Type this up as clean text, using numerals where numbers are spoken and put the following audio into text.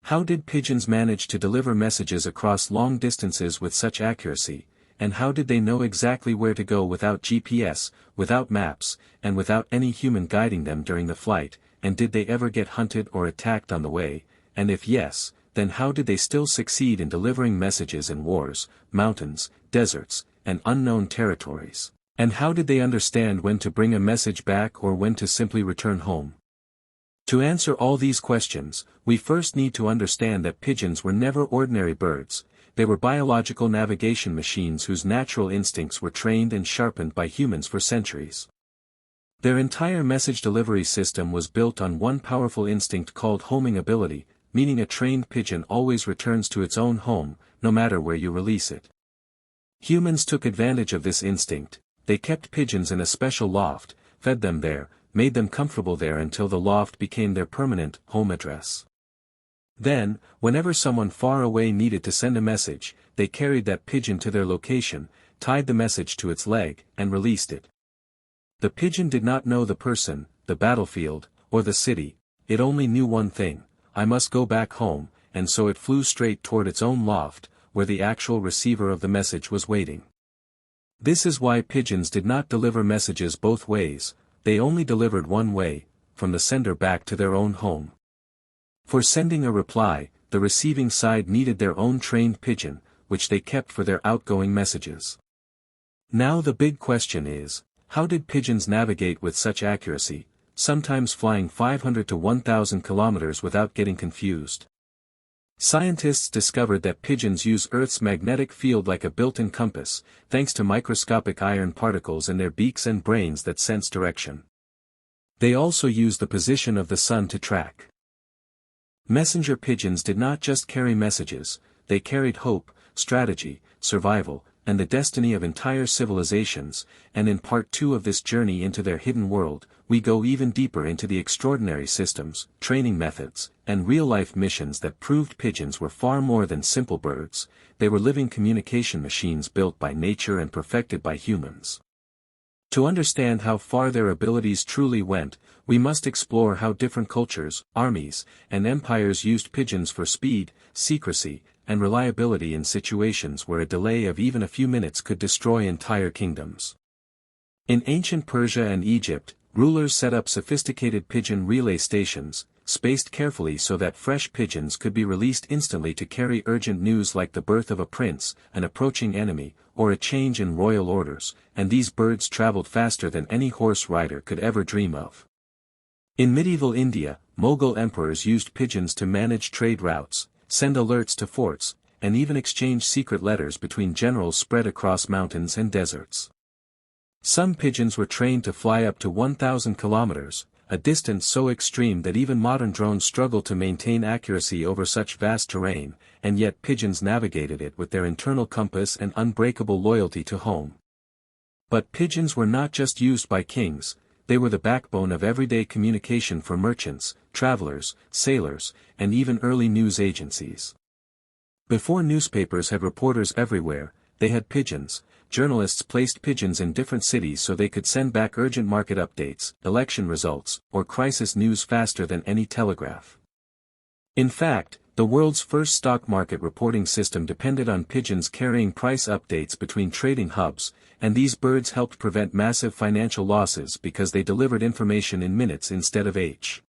How did pigeons manage to deliver messages across long distances with such accuracy, and how did they know exactly where to go without GPS, without maps, and without any human guiding them during the flight, and did they ever get hunted or attacked on the way, and if yes, then how did they still succeed in delivering messages in wars, mountains, deserts, and unknown territories? And how did they understand when to bring a message back or when to simply return home? To answer all these questions, we first need to understand that pigeons were never ordinary birds. They were biological navigation machines whose natural instincts were trained and sharpened by humans for centuries. Their entire message delivery system was built on one powerful instinct called homing ability, meaning a trained pigeon always returns to its own home, no matter where you release it. Humans took advantage of this instinct. They kept pigeons in a special loft, fed them there, made them comfortable there until the loft became their permanent home address. Then, whenever someone far away needed to send a message, they carried that pigeon to their location, tied the message to its leg, and released it. The pigeon did not know the person, the battlefield, or the city. It only knew one thing: I must go back home, and so it flew straight toward its own loft, where the actual receiver of the message was waiting. This is why pigeons did not deliver messages both ways. They only delivered one way, from the sender back to their own home. For sending a reply, the receiving side needed their own trained pigeon, which they kept for their outgoing messages. Now the big question is, how did pigeons navigate with such accuracy, sometimes flying 500 to 1,000 kilometers without getting confused? Scientists discovered that pigeons use Earth's magnetic field like a built-in compass, thanks to microscopic iron particles in their beaks and brains that sense direction. They also use the position of the sun to track. Messenger pigeons did not just carry messages, they carried hope, strategy, survival, and the destiny of entire civilizations, and in part 2 of this journey into their hidden world, we go even deeper into the extraordinary systems, training methods, and real-life missions that proved pigeons were far more than simple birds. They were living communication machines built by nature and perfected by humans. To understand how far their abilities truly went, we must explore how different cultures, armies, and empires used pigeons for speed, secrecy, and reliability in situations where a delay of even a few minutes could destroy entire kingdoms. In ancient Persia and Egypt, rulers set up sophisticated pigeon relay stations, spaced carefully so that fresh pigeons could be released instantly to carry urgent news like the birth of a prince, an approaching enemy, or a change in royal orders, and these birds traveled faster than any horse rider could ever dream of. In medieval India, Mughal emperors used pigeons to manage trade routes, send alerts to forts, and even exchange secret letters between generals spread across mountains and deserts. Some pigeons were trained to fly up to 1,000 kilometers, a distance so extreme that even modern drones struggle to maintain accuracy over such vast terrain, and yet pigeons navigated it with their internal compass and unbreakable loyalty to home. But pigeons were not just used by kings, they were the backbone of everyday communication for merchants, travelers, sailors, and even early news agencies. Before newspapers had reporters everywhere, they had pigeons. Journalists placed pigeons in different cities so they could send back urgent market updates, election results, or crisis news faster than any telegraph. In fact, the world's first stock market reporting system depended on pigeons carrying price updates between trading hubs, and these birds helped prevent massive financial losses because they delivered information in minutes instead of age.